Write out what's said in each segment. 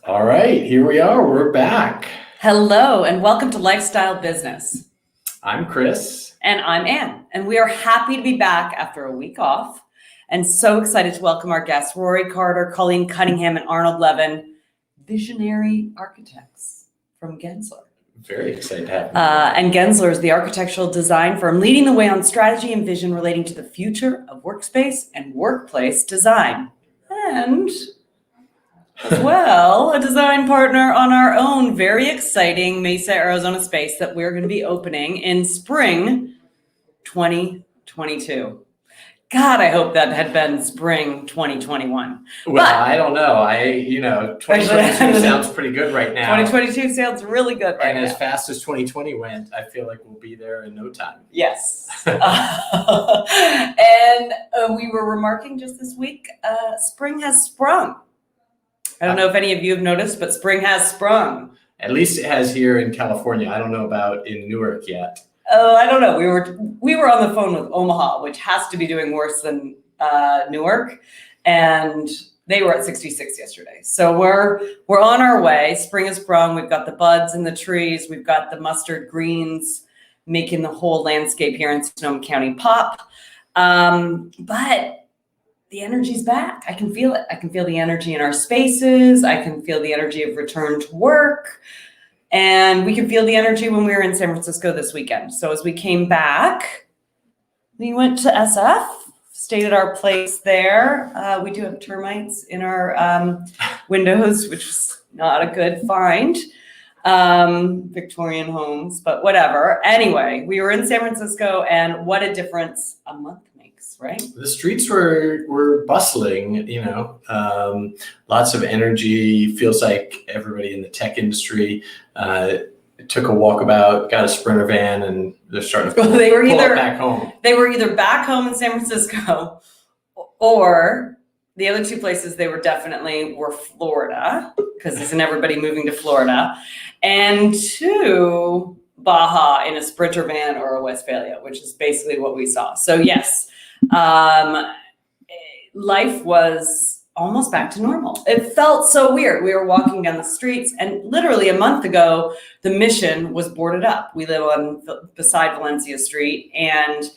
All right, here we are. We're back. Hello, and welcome to Lifestyle Business. I'm Chris. And I'm Ann. And we are happy to be back after a week off and so excited to welcome our guests, Rory Carter, Colleen Cunningham, and Arnold Levin, visionary architects from Gensler. Very excited to have you. And Gensler is the architectural design firm leading the way on strategy and vision relating to the future of workspace and workplace design. And as well, a design partner on our own very exciting Mesa, Arizona space that we're going to be opening in spring 2022. God, I hope that had been spring 2021. Well, I don't know. 2022 sounds pretty good right now. 2022 sounds really good right now. And as fast as 2020 went, I feel like we'll be there in no time. Yes. And we were remarking just this week, spring has sprung. I don't know if any of you have noticed, but spring has sprung. At least it has here in California. I don't know about in Newark yet. Oh, I don't know. We were on the phone with Omaha, which has to be doing worse than Newark, and they were at 66 yesterday. So we're on our way. Spring has sprung. We've got the buds in the trees. We've got the mustard greens making the whole landscape here in Sonoma County pop. But the energy's back. I can feel it. I can feel the energy in our spaces. I can feel the energy of return to work. And we can feel the energy when we were in San Francisco this weekend. So as we came back, we went to SF, stayed at our place there. We do have termites in our windows, which was not a good find. Victorian homes, but whatever. Anyway, we were in San Francisco, and what a difference a month makes, right? The streets were bustling, lots of energy. Feels like everybody in the tech industry took a walkabout, got a Sprinter van, and they're starting to pull it back home. They were either back home in San Francisco, or the other two places they were definitely were Florida, because isn't everybody moving to Florida, and to Baja in a Sprinter van or a Westphalia, which is basically what we saw. So yes, life was almost back to normal. It felt so weird. We were walking down the streets, and literally a month ago, the Mission was boarded up. We live beside Valencia Street, and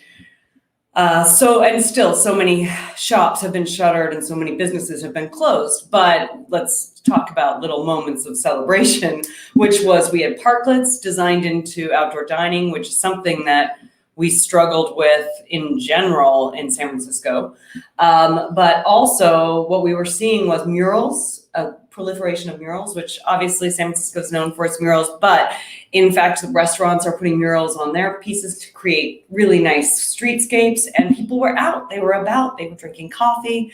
still so many shops have been shuttered and so many businesses have been closed. But let's talk about little moments of celebration, which was we had parklets designed into outdoor dining, which is something that we struggled with in general in San Francisco. But also what we were seeing was murals, a proliferation of murals, which obviously San Francisco is known for its murals, but in fact, the restaurants are putting murals on their pieces to create really nice streetscapes, and people were out, they were about, they were drinking coffee,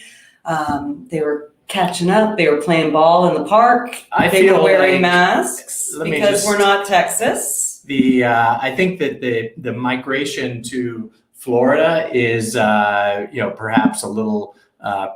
they were catching up, they were playing ball in the park, they were wearing masks because we're not Texas. I think that the migration to Florida is, perhaps a little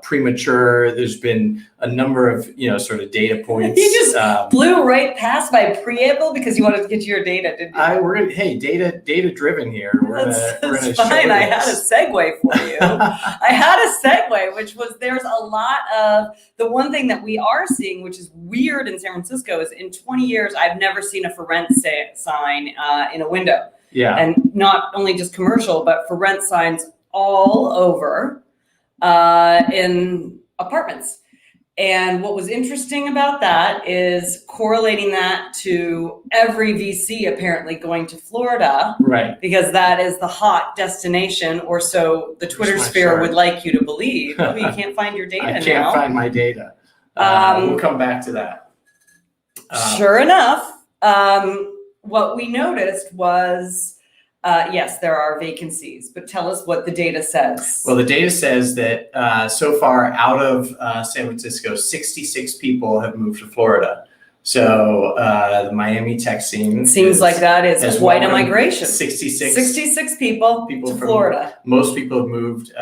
premature. There's been a number of, sort of data points. You just blew right past my preamble because you wanted to get to your data, didn't you? Data driven here. That's fine. I had a segue for you. I had a segue, which was there's a lot of the one thing that we are seeing, which is weird in San Francisco, is in 20 years, I've never seen a for rent sign in a window. Yeah. And not only just commercial, but for rent signs all over in apartments. And what was interesting about that is correlating that to every VC apparently going to Florida, right? Because that is the hot destination, or so the Twitter sphere would like you to believe. Oh, you can't find your data now. I can't find my data. We'll come back to that. Sure enough, what we noticed was, yes, there are vacancies, but tell us what the data says. Well, the data says that so far out of San Francisco, 66 people have moved to Florida. So the Miami tech scene seems like that is quite a migration. 66 people to Florida. Most people have moved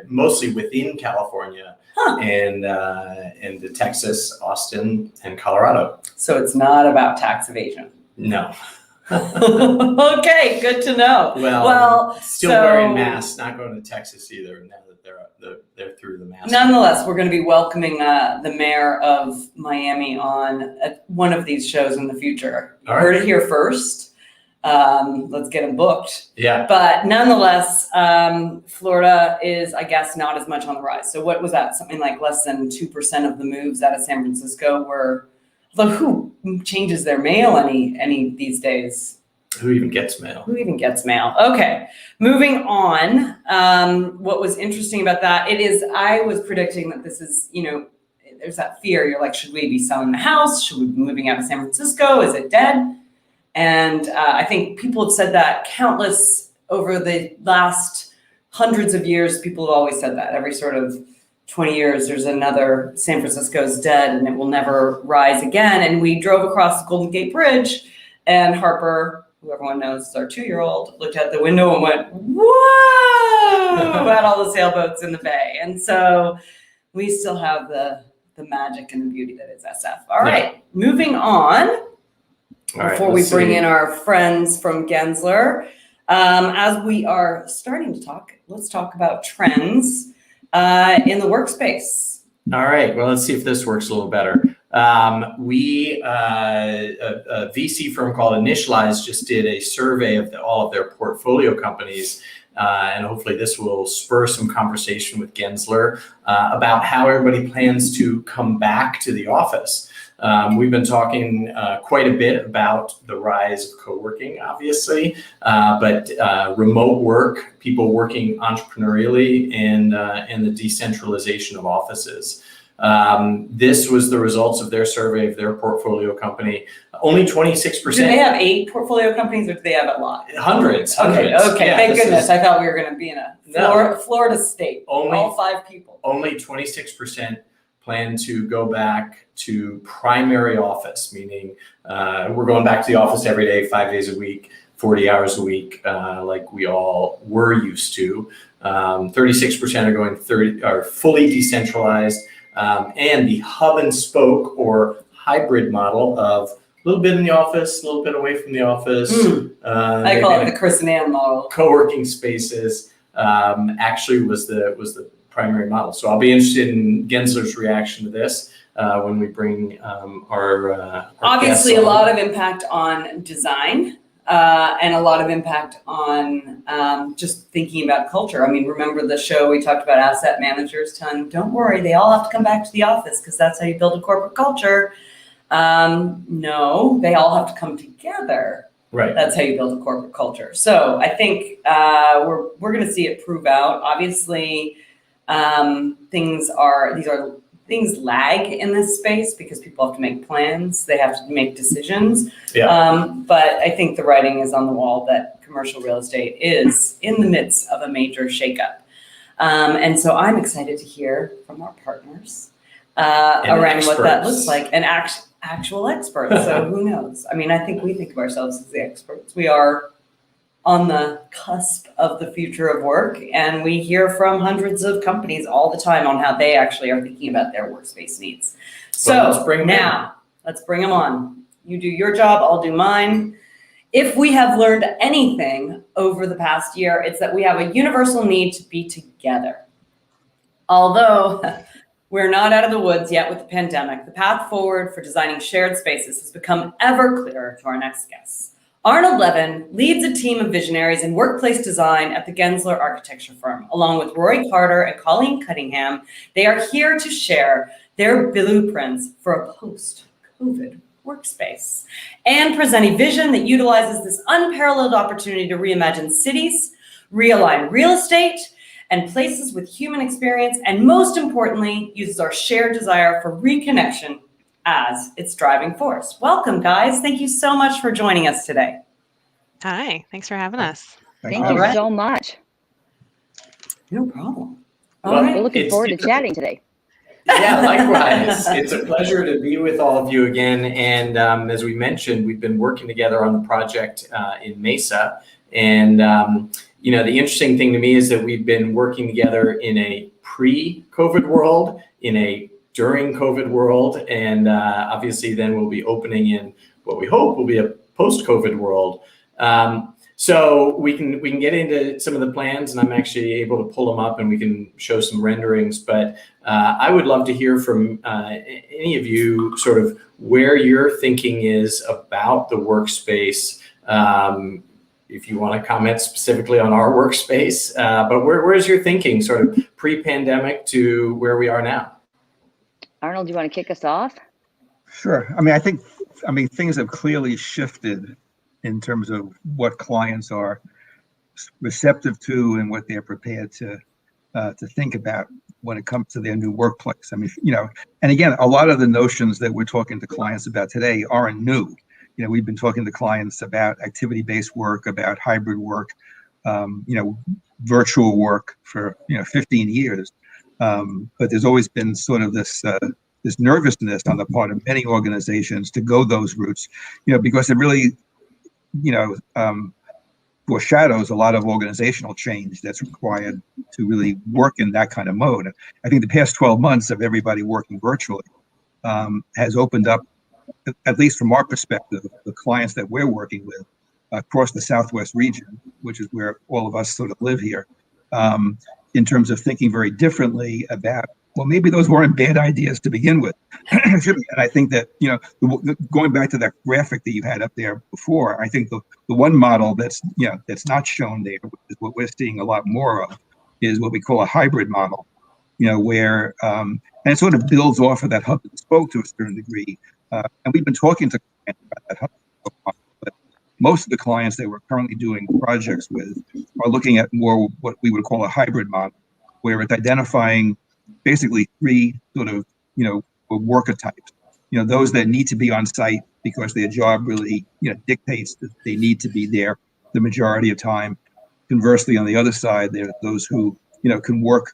mostly within California and to Texas, Austin, and Colorado. So it's not about tax evasion. No. Okay, good to know. Well, still wearing masks, not going to Texas either. Now that they're through the mask. Nonetheless, we're going to be welcoming the mayor of Miami on one of these shows in the future. You heard it here first. Let's get them booked. Yeah. But nonetheless, Florida is, I guess, not as much on the rise. So what was that? Something like less than 2% of the moves out of San Francisco were. Although who changes their mail any these days? Who even gets mail? Who even gets mail? Okay, moving on. What was interesting about that, I was predicting that this is, there's that fear. You're like, should we be selling the house? Should we be moving out of San Francisco? Is it dead? And I think people have said that countless over the last hundreds of years. People have always said that. Every sort of 20 years, there's another San Francisco's dead and it will never rise again. And we drove across the Golden Gate Bridge, and Harper, who everyone knows is our 2-year-old, looked out the window and went, whoa, at all the sailboats in the bay. And so we still have the magic and the beauty that is SF. All right, moving on. Before we bring in our friends from Gensler, as we are starting to talk, let's talk about trends in the workspace. All right, well, let's see if this works a little better. A VC firm called Initialize just did a survey of all of their portfolio companies, and hopefully this will spur some conversation with Gensler about how everybody plans to come back to the office. We've been talking quite a bit about the rise of co-working, obviously, but remote work, people working entrepreneurially, and the decentralization of offices. This was the results of their survey of their portfolio company. Only 26%. Do they have 8 portfolio companies, or do they have a lot? Hundreds. Okay. Yeah, Thank goodness. I thought we were going to be in a Florida state. All 5 people. Only 26% plan to go back to primary office, meaning we're going back to the office every day, 5 days a week, 40 hours a week, like we all were used to. 36% are fully decentralized, and the hub and spoke or hybrid model of a little bit in the office, a little bit away from the office. I call it the Chris and Ann model. Co-working spaces actually was the primary model. So I'll be interested in Gensler's reaction to this when we bring our obviously guests a lot of impact on design and a lot of impact on just thinking about culture. I mean, remember the show we talked about asset managers telling them, don't worry, they all have to come back to the office because that's how you build a corporate culture. No, they all have to come together. Right. That's how you build a corporate culture. So I think we're going to see it prove out. Obviously, things lag in this space because people have to make plans. They have to make decisions. Yeah. But I think the writing is on the wall that commercial real estate is in the midst of a major shakeup. And so I'm excited to hear from our partners around what that looks like, and actual experts. So who knows? I mean, I think we think of ourselves as the experts. We are on the cusp of the future of work, and we hear from hundreds of companies all the time on how they actually are thinking about their workspace needs. So let's bring them on. You do your job, I'll do mine. If we have learned anything over the past year, it's that we have a universal need to be together. Although we're not out of the woods yet with the pandemic, the path forward for designing shared spaces has become ever clearer to our next guests. Arnold Levin leads a team of visionaries in workplace design at the Gensler architecture firm. Along with Rory Carter and Colleen Cunningham, they are here to share their blueprints for a post-COVID workspace and present a vision that utilizes this unparalleled opportunity to reimagine cities, realign real estate, and places with human experience, and most importantly, uses our shared desire for reconnection as its driving force. Welcome, guys. Thank you so much for joining us today. Hi, thanks for having us. Thank you so much. No problem. Well, We're looking forward to chatting today. Yeah, likewise. It's a pleasure to be with all of you again. And as we mentioned, we've been working together on the project in Mesa. And, the interesting thing to me is that we've been working together in a pre-COVID world, in a during COVID world, and obviously then we'll be opening in what we hope will be a post-COVID world. So we can get into some of the plans, and I'm actually able to pull them up, and we can show some renderings. But I would love to hear from any of you, sort of where your thinking is about the workspace. If you want to comment specifically on our workspace, but where's your thinking, sort of pre-pandemic to where we are now? Arnold, do you want to kick us off? Sure. I think things have clearly shifted in terms of what clients are receptive to and what they're prepared to think about when it comes to their new workplace. And again, a lot of the notions that we're talking to clients about today aren't new. We've been talking to clients about activity-based work, about hybrid work, virtual work for 15 years. But there's always been sort of this nervousness on the part of many organizations to go those routes, because it really, foreshadows a lot of organizational change that's required to really work in that kind of mode. I think the past 12 months of everybody working virtually has opened up, at least from our perspective, the clients that we're working with across the Southwest region, which is where all of us sort of live here, in terms of thinking very differently about, well, maybe those weren't bad ideas to begin with. And I think that, going back to that graphic that you had up there before, I think the one model that's not shown there, which is what we're seeing a lot more of, is what we call a hybrid model, where, and it sort of builds off of that hub and spoke to a certain degree. And we've been talking to clients about that hub and spoke model, but most of the clients that we're currently doing projects with are looking at more what we would call a hybrid model, where it's identifying basically three sort of, worker types. Those that need to be on site because their job really, dictates that they need to be there the majority of time. Conversely, on the other side, there are those who, can work,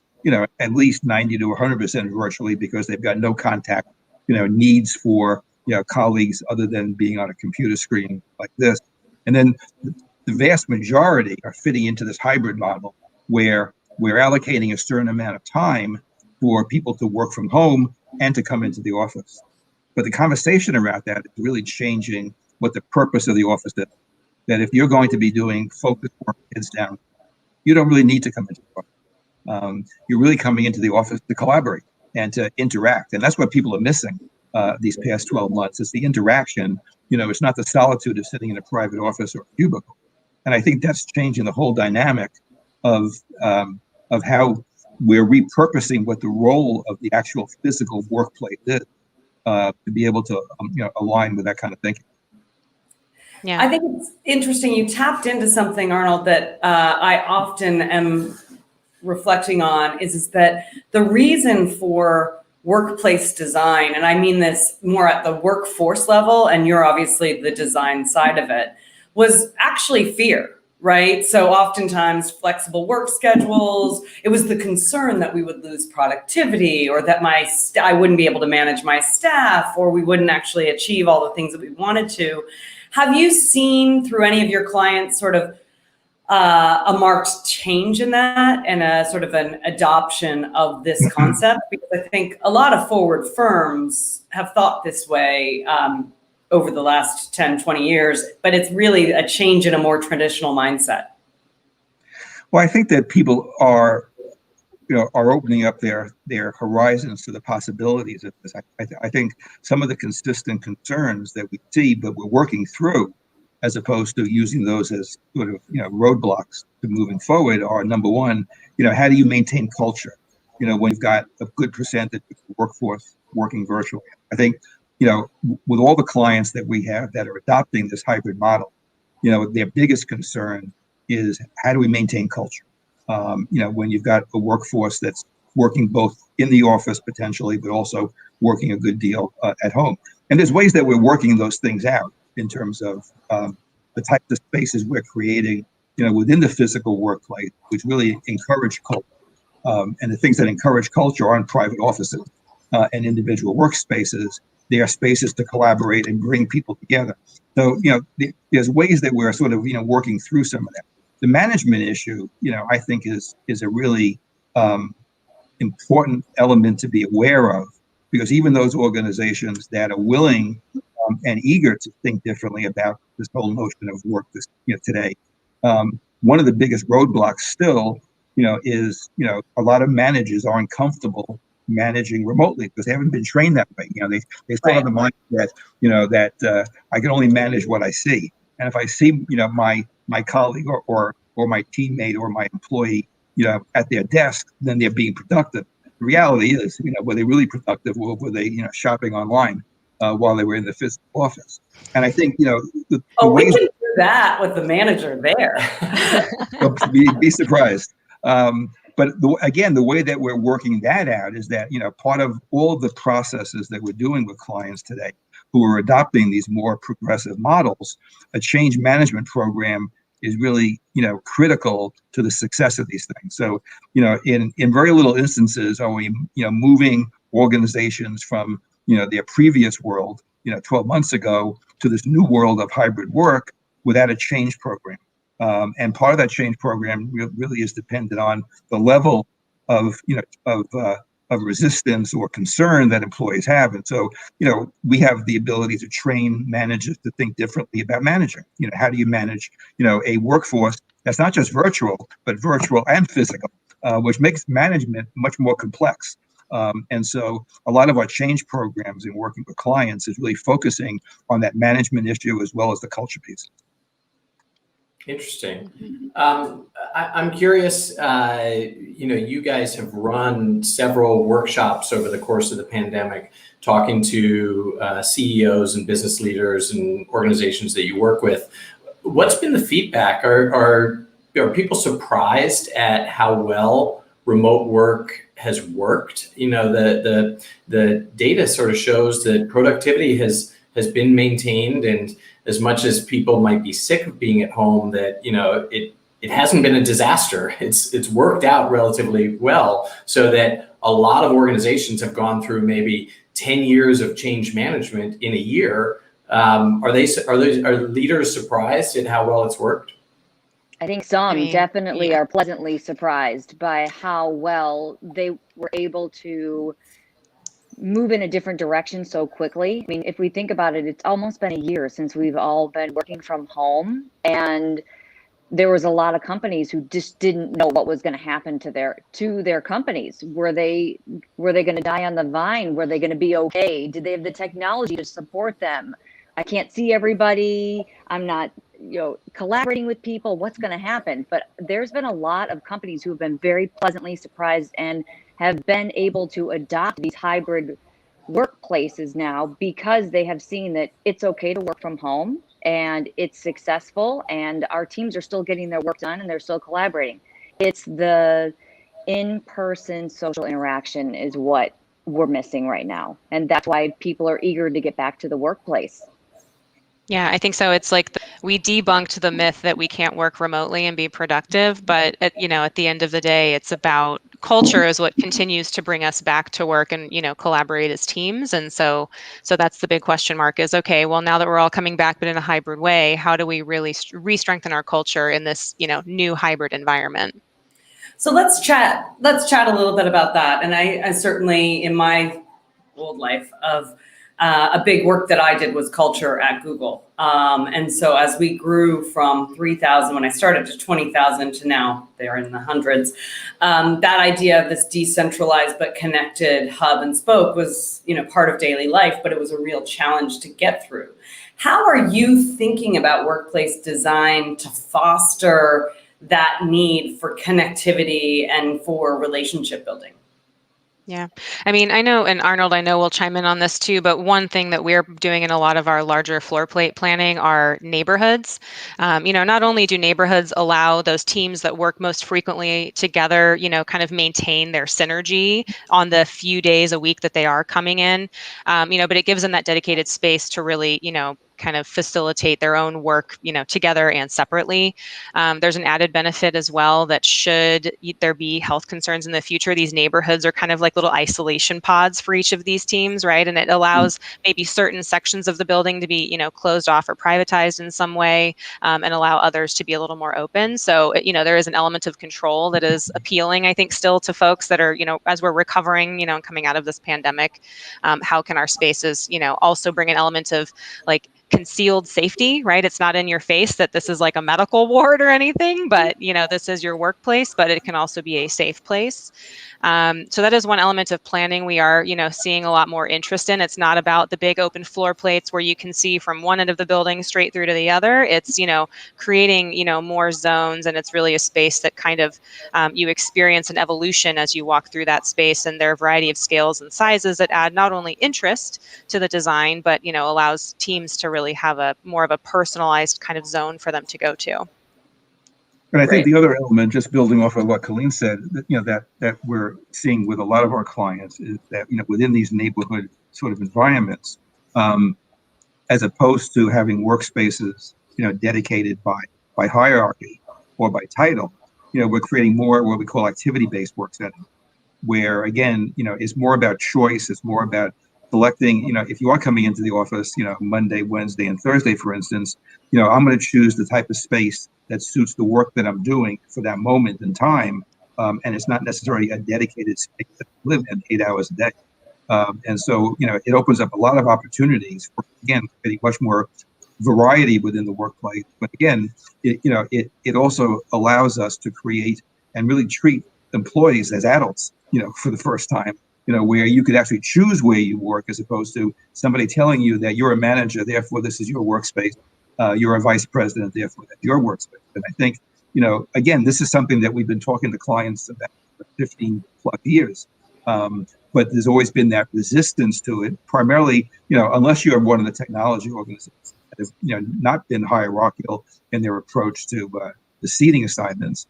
at least 90 to 100% virtually because they've got no contact, needs for, colleagues other than being on a computer screen like this. And then the vast majority are fitting into this hybrid model where we're allocating a certain amount of time for people to work from home and to come into the office. But the conversation around that is really changing what the purpose of the office is. That if you're going to be doing focused work, heads down, you don't really need to come into the office. You're really coming into the office to collaborate and to interact. And that's what people are missing these past 12 months. It's the interaction. It's not the solitude of sitting in a private office or a cubicle. And I think that's changing the whole dynamic of how we're repurposing what the role of the actual physical workplace is to be able to align with that kind of thinking. Yeah, I think it's interesting. You tapped into something, Arnold, that I often am reflecting on is that the reason for workplace design, and I mean this more at the workforce level, and you're obviously the design side of it, was actually fear, right? So oftentimes flexible work schedules, it was the concern that we would lose productivity or that I wouldn't be able to manage my staff or we wouldn't actually achieve all the things that we wanted to. Have you seen through any of your clients sort of a marked change in that and a sort of an adoption of this concept? Because I think a lot of forward firms have thought this way over the last 10, 20 years, but it's really a change in a more traditional mindset. Well, I think that people are opening up their horizons to the possibilities of this. I think some of the consistent concerns that we see, but we're working through, as opposed to using those as sort of roadblocks to moving forward, are number one, how do you maintain culture? When you've got a good percentage of the workforce working virtually. I think with all the clients that we have that are adopting this hybrid model, their biggest concern is how do we maintain culture? When you've got a workforce that's working both in the office potentially, but also working a good deal at home. And there's ways that we're working those things out in terms of the types of spaces we're creating, within the physical workplace, which really encourage culture. And the things that encourage culture aren't private offices and individual workspaces. They are spaces to collaborate and bring people together. So, there's ways that we're sort of, working through some of that. The management issue, I think is a really important element to be aware of, because even those organizations that are willing and eager to think differently about this whole notion of work today, One of the biggest roadblocks still, is, a lot of managers aren't comfortable managing remotely because they haven't been trained that way. They still have the mindset, that I can only manage what I see. And if I see, my colleague or my teammate or my employee, at their desk, then they're being productive. The reality is, were they really productive, or were they, shopping online while they were in the physical office? And I think, the we ways can do that with the manager there. be surprised. But again, the way that we're working that out is that, part of all the processes that we're doing with clients today who are adopting these more progressive models, a change management program is really, critical to the success of these things. So, in very little instances are we, moving organizations from, their previous world, 12 months ago to this new world of hybrid work without a change program. And part of that change program really is dependent on the level of, of resistance or concern that employees have. And so, we have the ability to train managers to think differently about managing. How do you manage, a workforce that's not just virtual, but virtual and physical, which makes management much more complex. And so a lot of our change programs in working with clients is really focusing on that management issue as well as the culture piece. Interesting. I'm curious, you guys have run several workshops over the course of the pandemic, talking to CEOs and business leaders and organizations that you work with. What's been the feedback? Are people surprised at how well remote work has worked? The data sort of shows that productivity has been maintained, and as much as people might be sick of being at home, that it hasn't been a disaster. It's worked out relatively well, so that a lot of organizations have gone through maybe 10 years of change management in a year. Are leaders surprised at how well it's worked? I think some definitely are pleasantly surprised by how well they were able to move in a different direction so quickly. I mean, if we think about it, it's almost been a year since we've all been working from home, and there was a lot of companies who just didn't know what was going to happen to their companies. Were they going to die on the vine? Were they going to be okay? Did they have the technology to support them? I can't see everybody. I'm not, collaborating with people. What's going to happen? But there's been a lot of companies who have been very pleasantly surprised and have been able to adopt these hybrid workplaces now because they have seen that it's okay to work from home and it's successful, and our teams are still getting their work done and they're still collaborating. It's the in-person social interaction is what we're missing right now. And that's why people are eager to get back to the workplace. Yeah, I think so. It's like we debunked the myth that we can't work remotely and be productive, but at the end of the day, it's about culture is what continues to bring us back to work and, collaborate as teams. And so that's the big question mark is, okay, well, now that we're all coming back, but in a hybrid way, how do we really re-strengthen our culture in this, new hybrid environment? So let's chat a little bit about that. And I certainly, in my old life of a big work that I did was culture at Google. And so as we grew from 3,000 when I started to 20,000 to now they're in the hundreds, that idea of this decentralized but connected hub and spoke was, part of daily life, but it was a real challenge to get through. How are you thinking about workplace design to foster that need for connectivity and for relationship building? Yeah. I mean, I know, and Arnold, I know will chime in on this too, but one thing that we're doing in a lot of our larger floor plate planning are neighborhoods. Not only do neighborhoods allow those teams that work most frequently together, kind of maintain their synergy on the few days a week that they are coming in, but it gives them that dedicated space to really, kind of facilitate their own work, together and separately. There's an added benefit as well that should there be health concerns in the future, these neighborhoods are kind of like little isolation pods for each of these teams, right? And it allows maybe certain sections of the building to be, closed off or privatized in some way, and allow others to be a little more open. So, there is an element of control that is appealing, I think, still to folks that are, as we're recovering, and coming out of this pandemic, how can our spaces, also bring an element of like concealed safety, right? It's not in your face that this is like a medical ward or anything, but this is your workplace, but it can also be a safe place. So that is one element of planning we are, seeing a lot more interest in. It's not about the big open floor plates where you can see from one end of the building straight through to the other. It's, creating, more zones, and it's really a space that kind of you experience an evolution as you walk through that space. And there are a variety of scales and sizes that add not only interest to the design, but, allows teams to really have a more of a personalized kind of zone for them to go to. And I think the other element, just building off of what Colleen said, that we're seeing with a lot of our clients is that, within these neighborhood sort of environments, as opposed to having workspaces, dedicated by hierarchy or by title, we're creating more what we call activity-based work setting, where again, it's more about choice. It's more about selecting, if you are coming into the office, Monday, Wednesday, and Thursday, for instance, I'm going to choose the type of space that suits the work that I'm doing for that moment in time. And it's not necessarily a dedicated space that I live in 8 hours a day. And so, it opens up a lot of opportunities for, again, getting much more variety within the workplace. But again, it also allows us to create and really treat employees as adults, for the first time, where you could actually choose where you work as opposed to somebody telling you that you're a manager, therefore this is your workspace. You're a vice president, therefore that's your workspace. And I think, again, this is something that we've been talking to clients about for 15 plus years. But there's always been that resistance to it, primarily, unless you're one of the technology organizations that have, not been hierarchical in their approach to the seating assignments.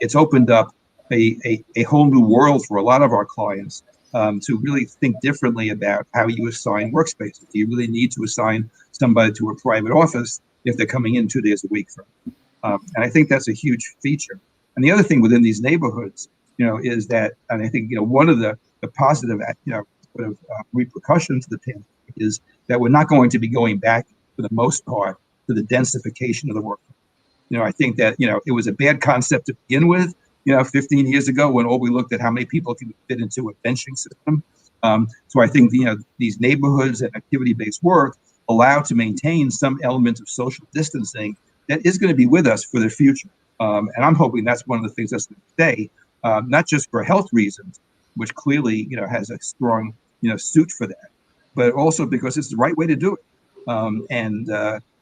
It's opened up a whole new world for a lot of our clients to really think differently about how you assign workspaces. Do you really need to assign somebody to a private office if they're coming in 2 days a week? And I think that's a huge feature. And the other thing within these neighborhoods, is that, and I think, one of the positive, sort of repercussions of the pandemic is that we're not going to be going back, for the most part, to the densification of the workforce. I think that, it was a bad concept to begin with, 15 years ago, when all we looked at how many people can fit into a benching system. So I think, these neighborhoods and activity-based work allow to maintain some element of social distancing that is going to be with us for the future. And I'm hoping that's one of the things that's going to stay, not just for health reasons, which clearly, has a strong, suit for that, but also because it's the right way to do it. And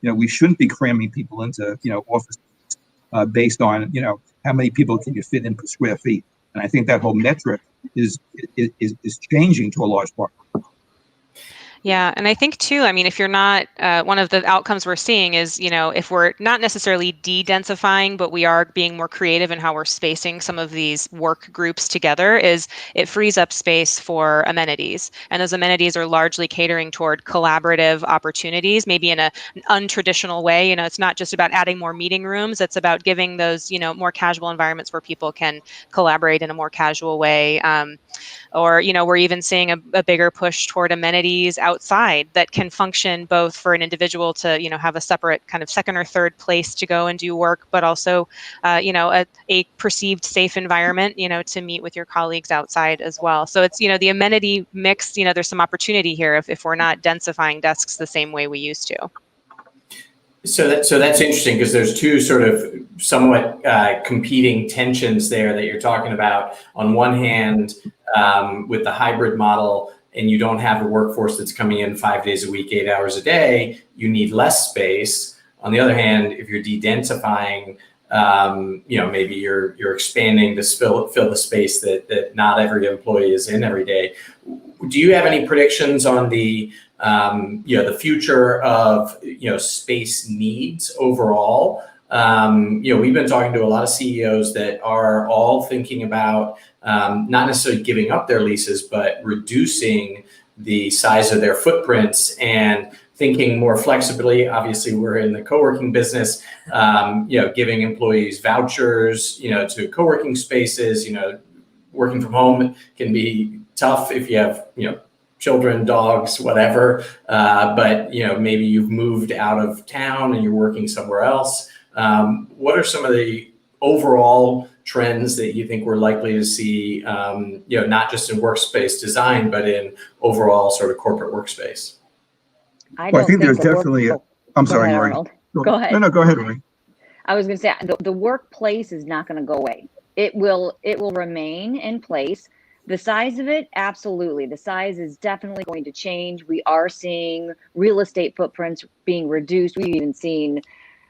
we shouldn't be cramming people into, offices based on, how many people can you fit in per square feet. And I think that whole metric is changing to a large part. Yeah. And I think too, if you're not, one of the outcomes we're seeing is, if we're not necessarily de-densifying, but we are being more creative in how we're spacing some of these work groups together, is it frees up space for amenities. And those amenities are largely catering toward collaborative opportunities, maybe in an untraditional way. It's not just about adding more meeting rooms. It's about giving those, more casual environments where people can collaborate in a more casual way. Or, we're even seeing a bigger push toward amenities outside that can function both for an individual to, have a separate kind of second or third place to go and do work, but also, a perceived safe environment, to meet with your colleagues outside as well. So it's, the amenity mix, there's some opportunity here if we're not densifying desks the same way we used to. So that's interesting, because there's two sort of somewhat competing tensions there that you're talking about. On one hand, with the hybrid model, and you don't have a workforce that's coming in 5 days a week, 8 hours a day, you need less space. On the other hand, if you're de-densifying, maybe you're expanding to fill the space that not every employee is in every day. Do you have any predictions on the future of, space needs overall? We've been talking to a lot of CEOs that are all thinking about not necessarily giving up their leases, but reducing the size of their footprints and thinking more flexibly. Obviously, we're in the co-working business, giving employees vouchers, to co-working spaces. Working from home can be tough if you have, children, dogs, whatever. But maybe you've moved out of town and you're working somewhere else. What are some of the overall trends that you think we're likely to see, not just in workspace design, but in overall sort of corporate workspace? I Well, I don't think there's the work. definitely, Oh, I'm go sorry, ahead, Lori. Arnold. Go ahead. No, go ahead, Lori. I was going to say the workplace is not going to go away. It will remain in place. The size of it, absolutely. The size is definitely going to change. We are seeing real estate footprints being reduced. We've even seen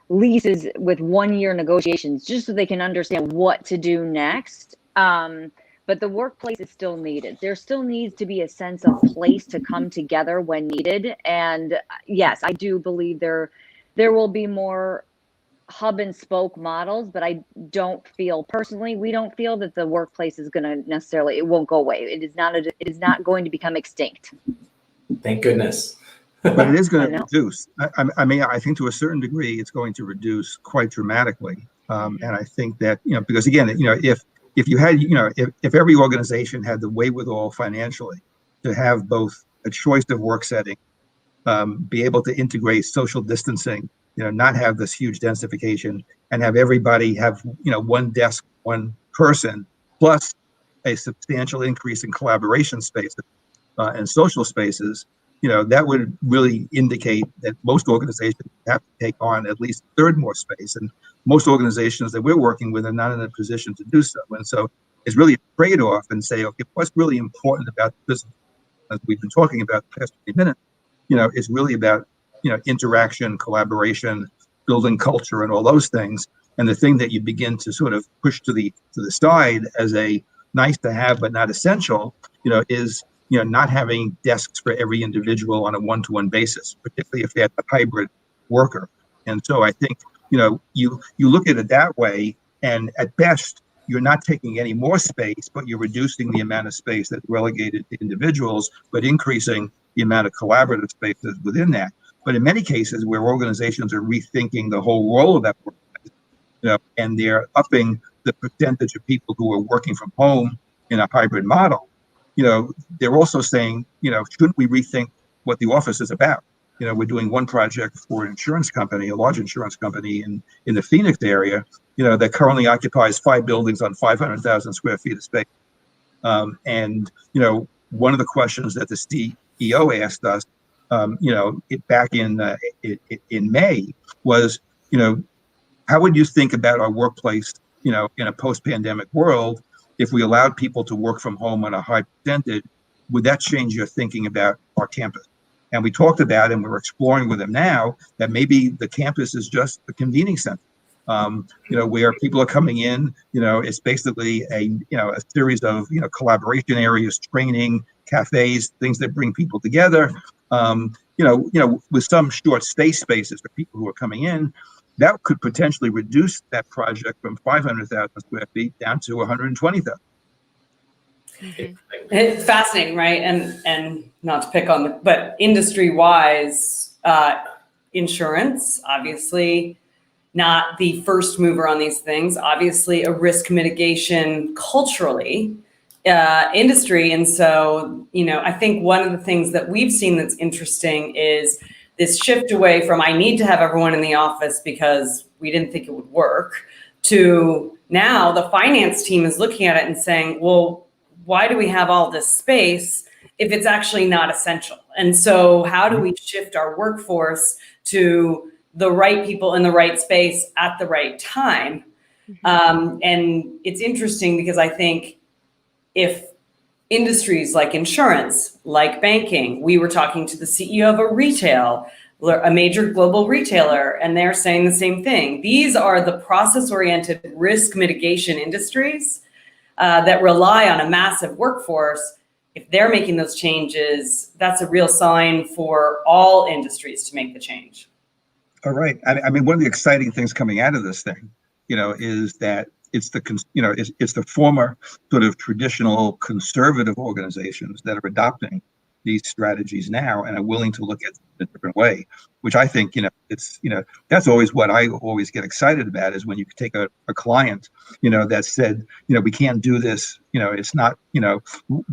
leases with 1 year negotiations just so they can understand what to do next. But the workplace is still needed. There still needs to be a sense of place to come together when needed. And yes, I do believe there will be more hub and spoke models, but I don't feel personally, we don't feel that the workplace is going to necessarily, it won't go away. It is not going to become extinct. Thank goodness. But it is going I to know. reduce. I mean, I think to a certain degree, it's going to reduce quite dramatically. And I think that, because again, if you had, if every organization had the wherewithal financially to have both a choice of work setting, be able to integrate social distancing, not have this huge densification, and have everybody have, one desk, one person, plus a substantial increase in collaboration spaces and social spaces, that would really indicate that most organizations have to take on at least a third more space. And most organizations that we're working with are not in a position to do so. And so it's really a trade-off and say, okay, what's really important about this, as we've been talking about the past 20 minutes, is really about, interaction, collaboration, building culture and all those things. And the thing that you begin to sort of push to the side as a nice to have, but not essential, is not having desks for every individual on a one-to-one basis, particularly if they're a hybrid worker. And so I think, you look at it that way, and at best, you're not taking any more space, but you're reducing the amount of space that's relegated to individuals, but increasing the amount of collaborative spaces within that. But in many cases where organizations are rethinking the whole role of that workplace, and they're upping the percentage of people who are working from home in a hybrid model, they're also saying, shouldn't we rethink what the office is about? We're doing one project for an insurance company, a large insurance company in the Phoenix area, that currently occupies 5 buildings on 500,000 square feet of space. And, one of the questions that the CEO asked us, back in May was, how would you think about our workplace, in a post-pandemic world? If we allowed people to work from home on a high percentage, would that change your thinking about our campus? And we talked about, and we're exploring with them now, that maybe the campus is just a convening center, where people are coming in. It's basically a series of, collaboration areas, training, cafes, things that bring people together, with some short stay spaces for people who are coming in. That could potentially reduce that project from 500,000 square feet down to 120,000. Mm-hmm. It's fascinating, right? And not to pick on but industry-wise, insurance, obviously not the first mover on these things, obviously a risk mitigation culturally industry. And so, I think one of the things that we've seen that's interesting is this shift away from I need to have everyone in the office because we didn't think it would work, to now the finance team is looking at it and saying, well, why do we have all this space if it's actually not essential? And so how do we shift our workforce to the right people in the right space at the right time? And it's interesting because I think if industries like insurance, like banking, we were talking to the CEO of a major global retailer, and they're saying the same thing. These are the process-oriented risk mitigation industries that rely on a massive workforce. If they're making those changes, that's a real sign for all industries to make the change. All right. I mean, one of the exciting things coming out of this thing, is that it's the former sort of traditional conservative organizations that are adopting these strategies now and are willing to look at it in a different way, which I think, that's always what I always get excited about, is when you take a client, that said, we can't do this, it's not,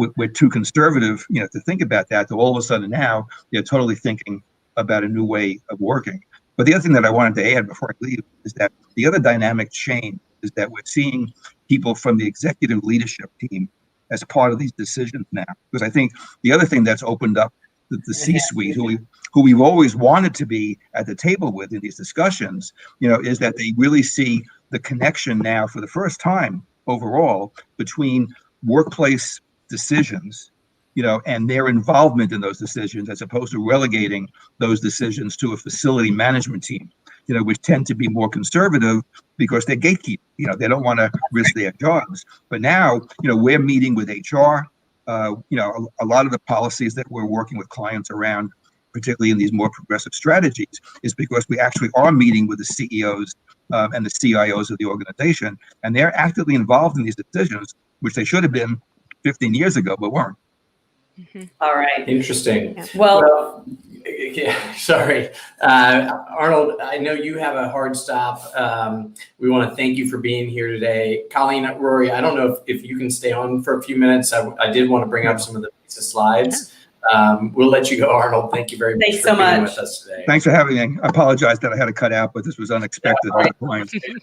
we're too conservative, to think about that, to all of a sudden now you're totally thinking about a new way of working. But the other thing that I wanted to add before I leave is that the other dynamic change is that we're seeing people from the executive leadership team as part of these decisions now. Because I think the other thing that's opened up the C-suite, who we've always wanted to be at the table with in these discussions, is that they really see the connection now for the first time overall between workplace decisions, and their involvement in those decisions, as opposed to relegating those decisions to a facility management team, which tend to be more conservative because they're gatekeep. They don't want to risk their jobs. But now, we're meeting with HR. A lot of the policies that we're working with clients around, particularly in these more progressive strategies, is because we actually are meeting with the CEOs and the CIOs of the organization, and they're actively involved in these decisions, which they should have been 15 years ago, but weren't. All right. Interesting. Yeah. Well, yeah, sorry. Arnold, I know you have a hard stop. We want to thank you for being here today. Colleen, Rory, I don't know if you can stay on for a few minutes. I did want to bring up some of the slides. We'll let you go, Arnold. Thank you very much for being with us today. Thanks for having me. I apologize that I had to cut out, but this was unexpected.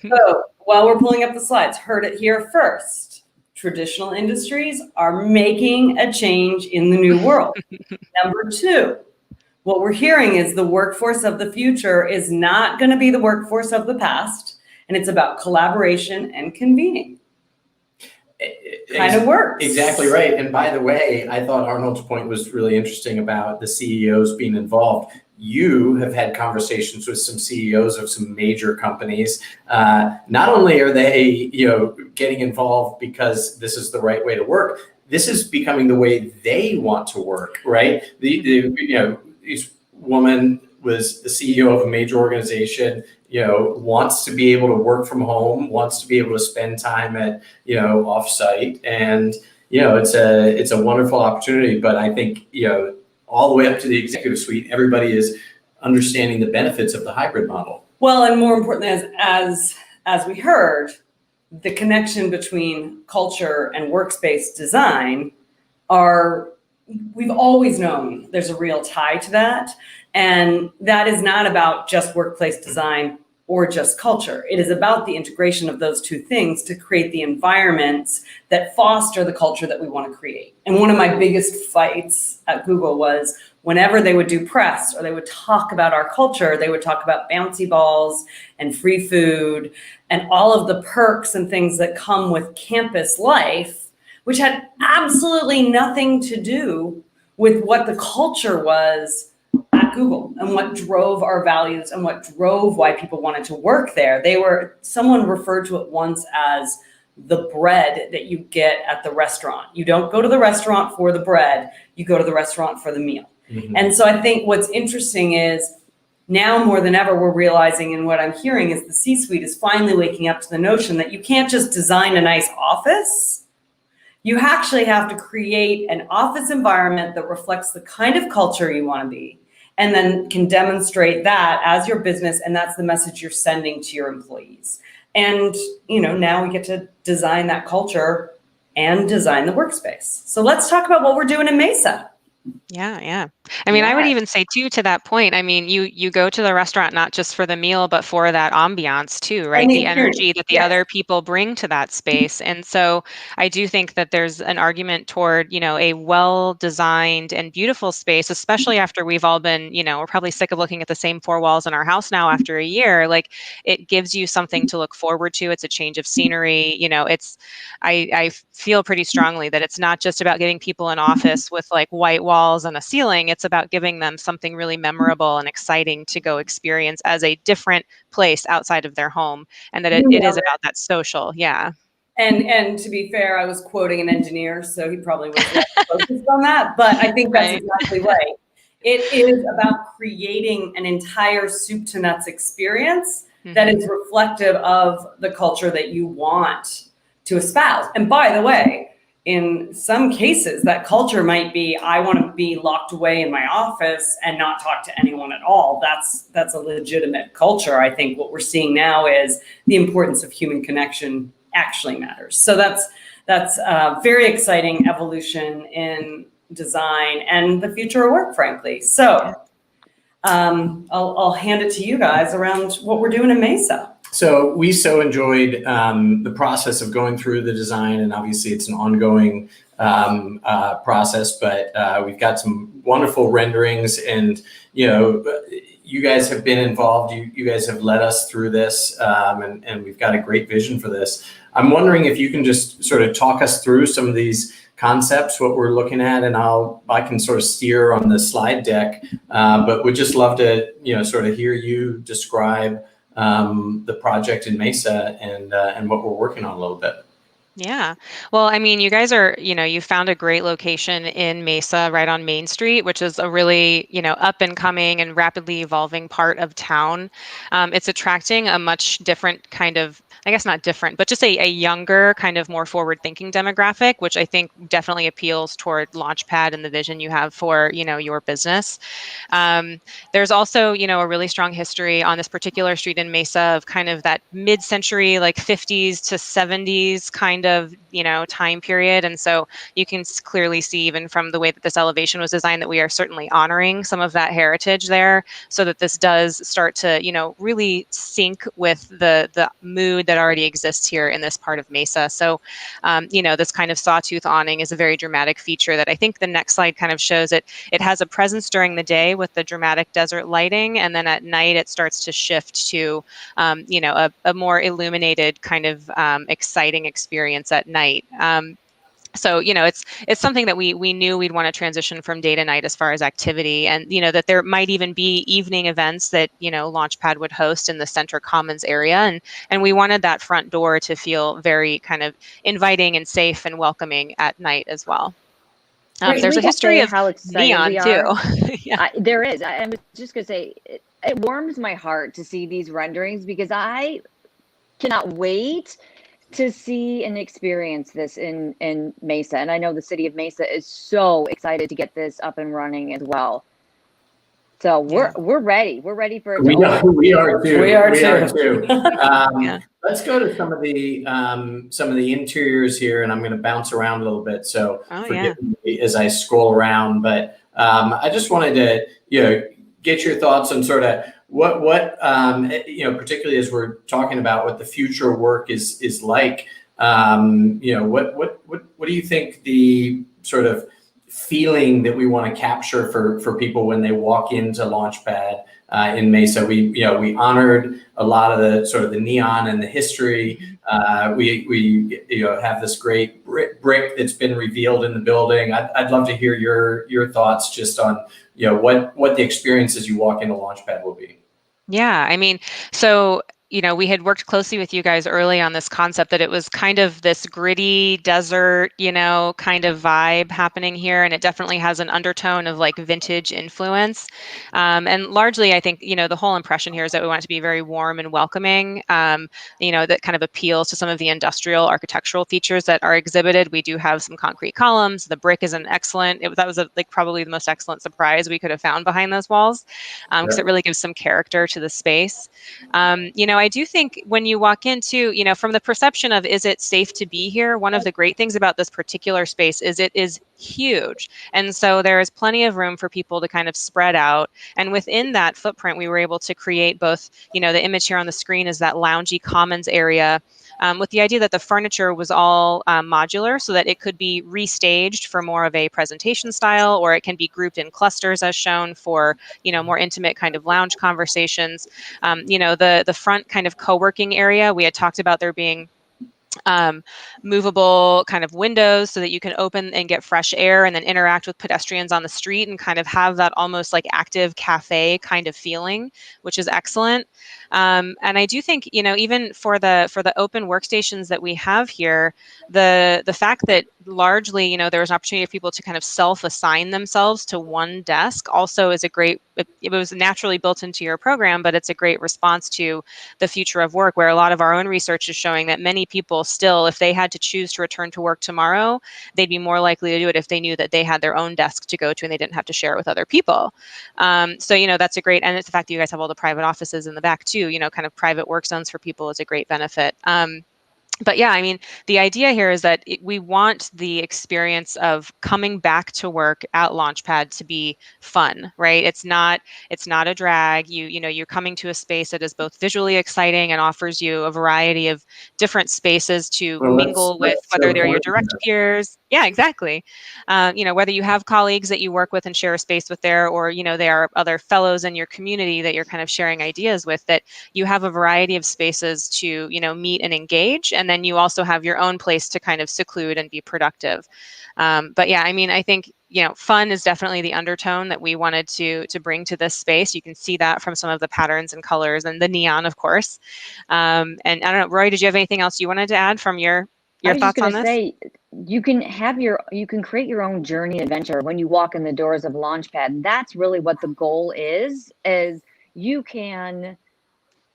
So while we're pulling up the slides, heard it here first. Traditional industries are making a change in the new world. Number two, what we're hearing is the workforce of the future is not going to be the workforce of the past, and it's about collaboration and convening. Kind of works. Exactly right. And by the way, I thought Arnold's point was really interesting about the CEOs being involved. You have had conversations with some CEOs of some major companies. Not only are they, getting involved because this is the right way to work, this is becoming the way they want to work, right? This woman was the CEO of a major organization, wants to be able to work from home, wants to be able to spend time at, offsite. And, it's a wonderful opportunity. But I think, all the way up to the executive suite, everybody is understanding the benefits of the hybrid model. Well, and more importantly, as we heard, the connection between culture and workspace design we've always known there's a real tie to that. And that is not about just workplace design or just culture. It is about the integration of those two things to create the environments that foster the culture that we want to create. And one of my biggest fights at Google was whenever they would do press or they would talk about our culture, they would talk about bouncy balls and free food and all of the perks and things that come with campus life, which had absolutely nothing to do with what the culture was at Google and what drove our values and what drove why people wanted to work there. Someone referred to it once as the bread that you get at the restaurant. You don't go to the restaurant for the bread, you go to the restaurant for the meal. Mm-hmm. And so I think what's interesting is now more than ever, we're realizing, and what I'm hearing is the C-suite is finally waking up to the notion that you can't just design a nice office. You actually have to create an office environment that reflects the kind of culture you want to be, and then can demonstrate that as your business, and that's the message you're sending to your employees. And, now we get to design that culture and design the workspace. So let's talk about what we're doing in Mesa. Yeah. I mean, I would even say too, to that point, I mean, you go to the restaurant, not just for the meal, but for that ambiance too, right? The energy that the other people bring to that space. And so I do think that there's an argument toward, a well-designed and beautiful space, especially after we've all been, we're probably sick of looking at the same four walls in our house now after a year. Like, it gives you something to look forward to. It's a change of scenery. I feel pretty strongly that it's not just about getting people in office with like white walls and a ceiling. It's about giving them something really memorable and exciting to go experience as a different place outside of their home. And that it is about that social. Yeah. And to be fair, I was quoting an engineer, so he probably was less focused on that, but I think that's exactly right. It is about creating an entire soup to nuts experience that is reflective of the culture that you want to espouse. And by the way, in some cases, that culture might be, I want to be locked away in my office and not talk to anyone at all. That's a legitimate culture. I think what we're seeing now is the importance of human connection actually matters. So that's a very exciting evolution in design and the future of work, frankly. So I'll hand it to you guys around what we're doing in Mesa. So we so enjoyed the process of going through the design, and obviously it's an ongoing process, but we've got some wonderful renderings, and you guys have been involved. You guys have led us through this, and we've got a great vision for this. I'm wondering if you can just sort of talk us through some of these concepts, what we're looking at, and I can sort of steer on the slide deck, but would just love to sort of hear you describe the project in Mesa and what we're working on a little bit. Yeah. Well, I mean, you guys are, you found a great location in Mesa, right on Main Street, which is a really, up and coming and rapidly evolving part of town. It's attracting a much different kind of, I guess not different, but just a younger, kind of more forward-thinking demographic, which I think definitely appeals toward Launchpad and the vision you have for, your business. There's also, a really strong history on this particular street in Mesa of kind of that mid-century, like 50s to 70s kind of, time period. And so you can clearly see even from the way that this elevation was designed that we are certainly honoring some of that heritage there, so that this does start to, really sync with the mood that already exists here in this part of Mesa. So, this kind of sawtooth awning is a very dramatic feature that I think the next slide kind of shows it. It has a presence during the day with the dramatic desert lighting, and then at night it starts to shift to, a more illuminated kind of exciting experience at night. So, it's something that we knew we'd want to transition from day to night as far as activity, and, that there might even be evening events that, Launchpad would host in the center commons area. And we wanted that front door to feel very kind of inviting and safe and welcoming at night as well. There's a history of how excited neon we too. are. Yeah. There is. I was just going to say, it warms my heart to see these renderings, because I cannot wait to see and experience this in Mesa. And I know the city of Mesa is so excited to get this up and running as well. So we're ready. We're ready for it. We are too. We are too. Yeah. Let's go to some of the interiors here, and I'm going to bounce around a little bit. So forgive me as I scroll around, but I just wanted to get your thoughts on sort of what particularly as we're talking about what the future work is like. What do you think the sort of feeling that we want to capture for people when they walk into Launchpad in Mesa? We honored a lot of the sort of the neon and the history. We have this great brick that's been revealed in the building. I'd love to hear your thoughts just on what the experience as you walk into Launchpad will be. Yeah, I mean, so we had worked closely with you guys early on this concept that it was kind of this gritty desert, kind of vibe happening here. And it definitely has an undertone of like vintage influence. And largely, I think, the whole impression here is that we want it to be very warm and welcoming, that kind of appeals to some of the industrial architectural features that are exhibited. We do have some concrete columns. The brick is an excellent, that was probably the most excellent surprise we could have found behind those walls, because it really gives some character to the space. I do think when you walk into, from the perception of, is it safe to be here? One of the great things about this particular space is it is huge. And so there is plenty of room for people to kind of spread out. And within that footprint, we were able to create both, the image here on the screen is that loungy commons area, with the idea that the furniture was all modular, so that it could be restaged for more of a presentation style, or it can be grouped in clusters as shown for, more intimate kind of lounge conversations. The front kind of co-working area, we had talked about there being movable kind of windows so that you can open and get fresh air and then interact with pedestrians on the street and kind of have that almost like active cafe kind of feeling, which is excellent. And I do think, even for the open workstations that we have here, the fact that largely, there was an opportunity for people to kind of self-assign themselves to one desk also is a great, it was naturally built into your program, but it's a great response to the future of work, where a lot of our own research is showing that many people still, if they had to choose to return to work tomorrow, they'd be more likely to do it if they knew that they had their own desk to go to and they didn't have to share it with other people. So, that's a great, and it's the fact that you guys have all the private offices in the back too, kind of private work zones for people is a great benefit. But yeah, I mean, the idea here is that we want the experience of coming back to work at Launchpad to be fun, right? It's not a drag. You're coming to a space that is both visually exciting and offers you a variety of different spaces to Well, mingle with, let's whether show they're your forth. direct peers. Yeah, exactly. Whether you have colleagues that you work with and share a space with there, or they are other fellows in your community that you're kind of sharing ideas with, that you have a variety of spaces to meet and engage, and then you also have your own place to kind of seclude and be productive. But yeah, I mean, I think fun is definitely the undertone that we wanted to bring to this space. You can see that from some of the patterns and colors and the neon, of course. And I don't know, Roy, did you have anything else you wanted to add from your I was just thoughts going on to this? say, you can create your own journey adventure when you walk in the doors of Launchpad. That's really what the goal is you can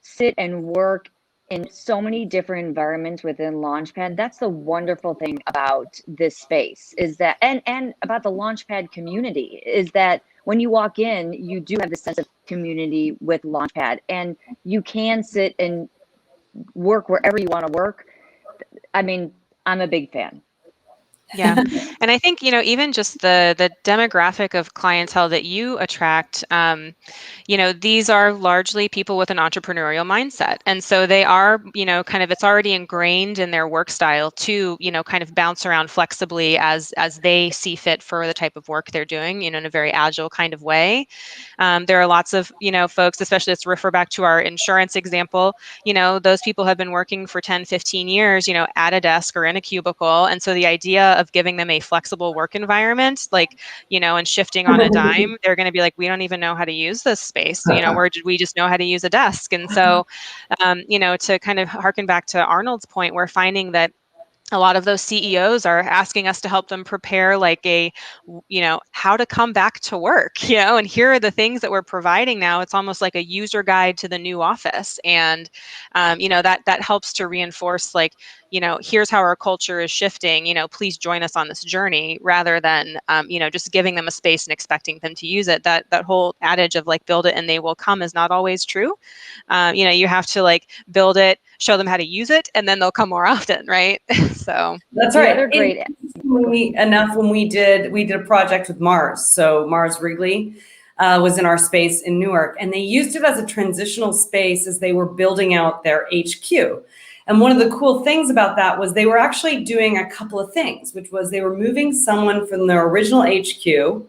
sit and work in so many different environments within Launchpad. That's the wonderful thing about this space, is that, and about the Launchpad community, is that when you walk in, you do have this sense of community with Launchpad, and you can sit and work wherever you want to work. I mean, I'm a big fan. Yeah. And I think, even just the demographic of clientele that you attract, these are largely people with an entrepreneurial mindset. And so they are, kind of, it's already ingrained in their work style to, kind of bounce around flexibly as they see fit for the type of work they're doing, in a very agile kind of way. There are lots of, folks, especially, let's refer back to our insurance example, those people have been working for 10, 15 years, at a desk or in a cubicle. And so the idea of giving them a flexible work environment, like, and shifting on a dime, they're going to be like, we don't even know how to use this space. Where did we just know how to use a desk? And so, to kind of harken back to Arnold's point, we're finding that a lot of those CEOs are asking us to help them prepare like how to come back to work, and here are the things that we're providing now. It's almost like a user guide to the new office. And, that helps to reinforce, like, here's how our culture is shifting, please join us on this journey, rather than, just giving them a space and expecting them to use it. That whole adage of like, build it and they will come is not always true. You have to like build it, show them how to use it, and then they'll come more often, right? So that's The right. other great- Interestingly enough, when we did a project with Mars. So Mars Wrigley was in our space in Newark, and they used it as a transitional space as they were building out their HQ. And one of the cool things about that was they were actually doing a couple of things, which was they were moving someone from their original HQ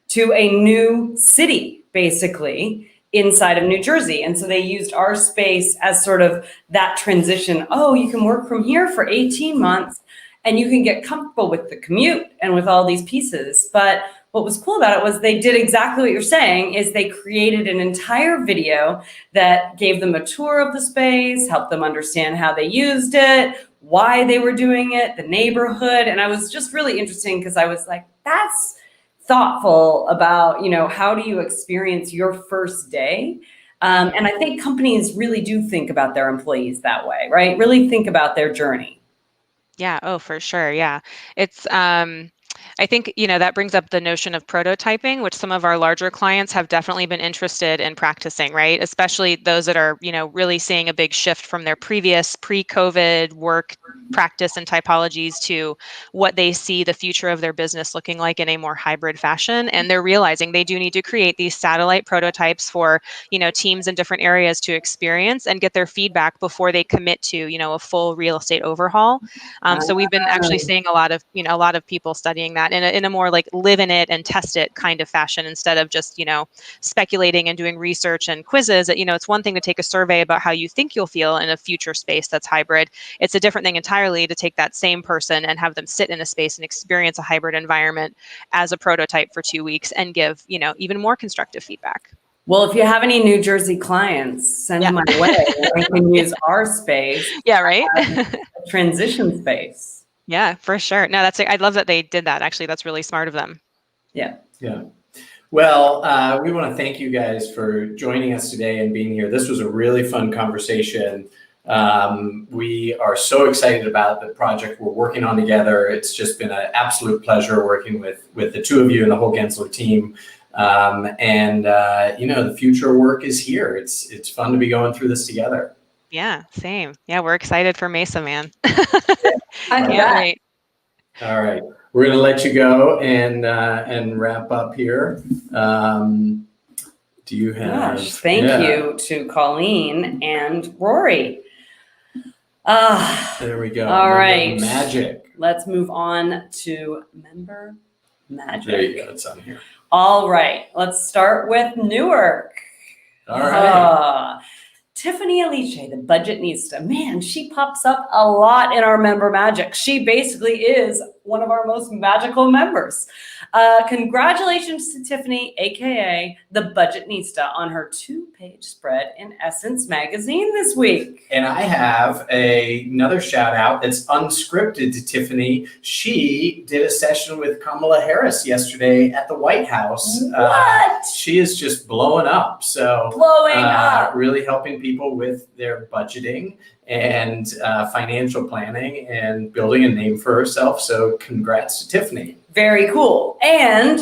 to a new city, basically, inside of New Jersey. And so they used our space as sort of that transition. Oh, you can work from here for 18 months and you can get comfortable with the commute and with all these pieces. But what was cool about it was they did exactly what you're saying, is they created an entire video that gave them a tour of the space, helped them understand how they used it, why they were doing it, the neighborhood. And I was just really interesting because I was like, that's thoughtful about, how do you experience your first day? And I think companies really do think about their employees that way, right? Really think about their journey. yeah, oh, for sure. Yeah. It's I think, that brings up the notion of prototyping, which some of our larger clients have definitely been interested in practicing, right? Especially those that are, really seeing a big shift from their previous pre-COVID work practice and typologies to what they see the future of their business looking like in a more hybrid fashion. And they're realizing they do need to create these satellite prototypes for, teams in different areas to experience and get their feedback before they commit to, a full real estate overhaul. So we've been actually seeing a lot of people studying that in a more like live in it and test it kind of fashion, instead of just, speculating and doing research and quizzes. It's one thing to take a survey about how you think you'll feel in a future space that's hybrid. It's a different thing entirely to take that same person and have them sit in a space and experience a hybrid environment as a prototype for 2 weeks and give, even more constructive feedback. Well, if you have any New Jersey clients, send them my way. We can use our space. Yeah, right. Transition space. Yeah, for sure. No, I love that they did that. Actually, that's really smart of them. Yeah. Yeah. Well, we want to thank you guys for joining us today and being here. This was a really fun conversation. We are so excited about the project we're working on together. It's just been an absolute pleasure working with the two of you and the whole Gensler team. The future work is here. It's fun to be going through this together. Yeah, same. Yeah, we're excited for Mesa, man. I Can't bet. wait. All right, we're going to let you go and wrap up here. Do you have? Gosh, thank you to Colleen and Rory. There we go. All Member right. magic. Let's move on to member magic. There you go. It's on here. All right. Let's start with Newark. All right. Tiffany Alice, the budgetnista. Man, she pops up a lot in our member magic. She basically is one of our most magical members. Congratulations to Tiffany, aka the budgetnista, on her 2-page spread in Essence magazine this week. And I have another shout out that's unscripted to Tiffany. She did a session with Kamala Harris yesterday at the White House. What? She is just blowing up. So Blowing up. Really helping people with their budgeting and financial planning and building a name for herself. So congrats to Tiffany. Very cool. And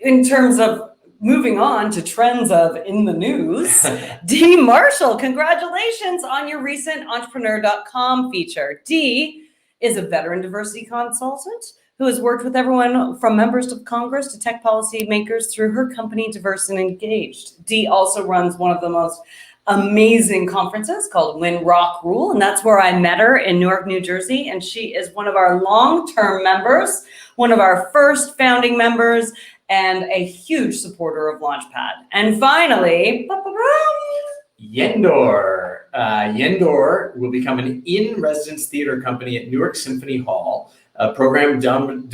in terms of moving on to trends of in the news, Dee Marshall, congratulations on your recent entrepreneur.com feature. Dee is a veteran diversity consultant who has worked with everyone from members of Congress to tech policy makers through her company, Diverse and Engaged. Dee also runs one of the most amazing conferences called Win Rock Rule, and that's where I met her in Newark, New Jersey, and she is one of our long-term members, one of our first founding members, and a huge supporter of Launchpad. And finally, Yendor. Yendor will become an in-residence theater company at Newark Symphony Hall. A program dubbed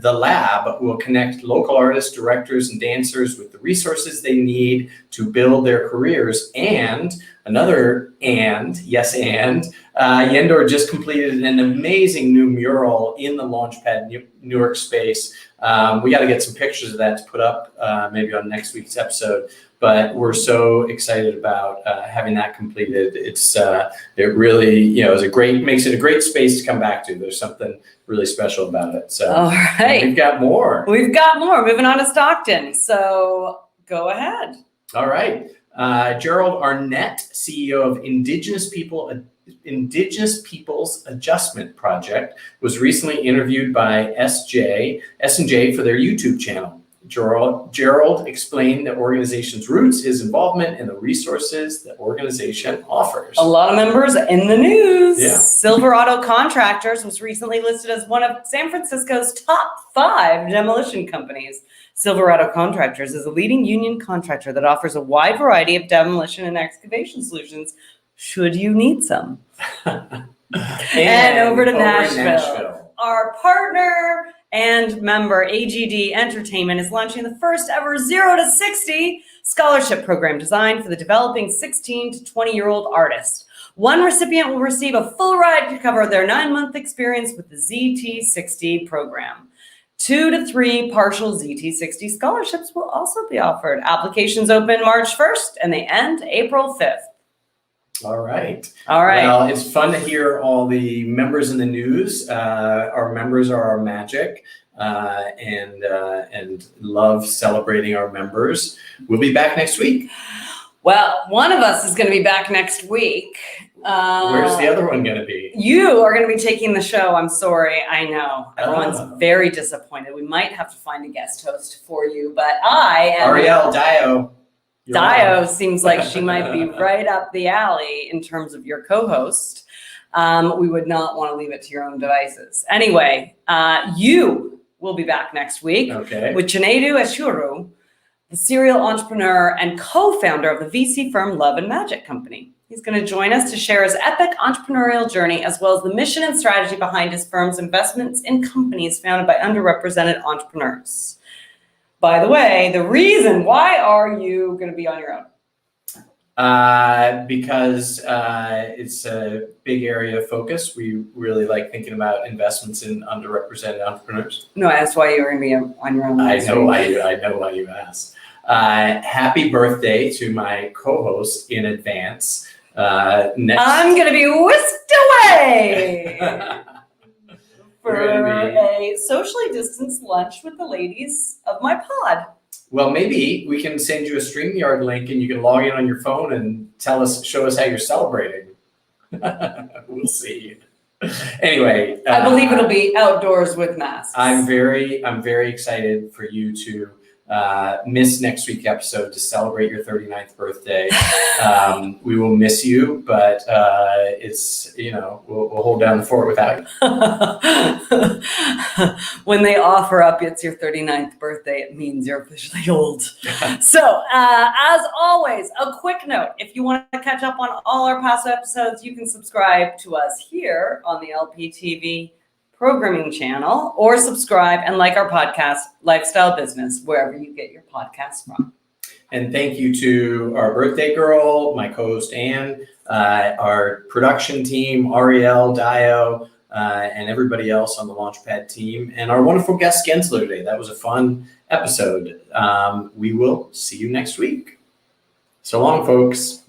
The Lab will connect local artists, directors, and dancers with the resources they need to build their careers. And Yendor just completed an amazing new mural in the Launchpad Newark space. We got to get some pictures of that to put up maybe on next week's episode. But we're so excited about having that completed. It really, makes it a great space to come back to. There's something really special about it. So all right, we've got more. Moving on to Stockton. So go ahead. All right, Gerald Arnett, CEO of Indigenous Peoples Adjustment Project, was recently interviewed by S&J for their YouTube channel. Gerald explained the organization's roots, his involvement, and the resources the organization offers. A lot of members in the news. Yeah. Silverado Contractors was recently listed as one of San Francisco's top 5 demolition companies. Silverado Contractors is a leading union contractor that offers a wide variety of demolition and excavation solutions, should you need some. and over to Nashville. Our partner and member, AGD Entertainment, is launching the first ever 0 to 60 scholarship program designed for the developing 16 to 20-year-old artists. One recipient will receive a full ride to cover their 9-month experience with the ZT60 program. 2 to 3 partial ZT60 scholarships will also be offered. Applications open March 1st and they end April 5th. All right. Well, it's fun to hear all the members in the news. Our members are our magic, and love celebrating our members. We'll be back next week. Well, one of us is going to be back next week. Where's the other one going to be? You are going to be taking the show. I'm sorry. I know. Everyone's very disappointed. We might have to find a guest host for you, but I am... Ariel Dio. Dio seems like she might be right up the alley in terms of your co-host. We would not want to leave it to your own devices. Anyway, you will be back next week with Chinedu Eshuru, the serial entrepreneur and co-founder of the VC firm Love and Magic Company. He's going to join us to share his epic entrepreneurial journey as well as the mission and strategy behind his firm's investments in companies founded by underrepresented entrepreneurs. By the way, the reason why are you going to be on your own? Because it's a big area of focus. We really like thinking about investments in underrepresented entrepreneurs. No, that's why you're going to be on your own. I know why you asked. Happy birthday to my co-host in advance. I'm going to be whisked away. For a socially distanced lunch with the ladies of my pod. Well, maybe we can send you a StreamYard link and you can log in on your phone and show us how you're celebrating. We'll see. Anyway, I believe it'll be outdoors with masks. I'm very excited for you to miss next week's episode to celebrate your 39th birthday. We will miss you, but it's, we'll hold down the fort without you. When they offer up it's your 39th birthday, it means you're officially old. So as always, a quick note, if you want to catch up on all our past episodes, you can subscribe to us here on the LPTV programming channel, or subscribe and like our podcast, Lifestyle Business, wherever you get your podcasts from. And thank you to our birthday girl, my co-host Anne, our production team, Ariel, Dio, and everybody else on the Launchpad team, and our wonderful guest Gensler today. That was a fun episode. We will see you next week. So long, folks.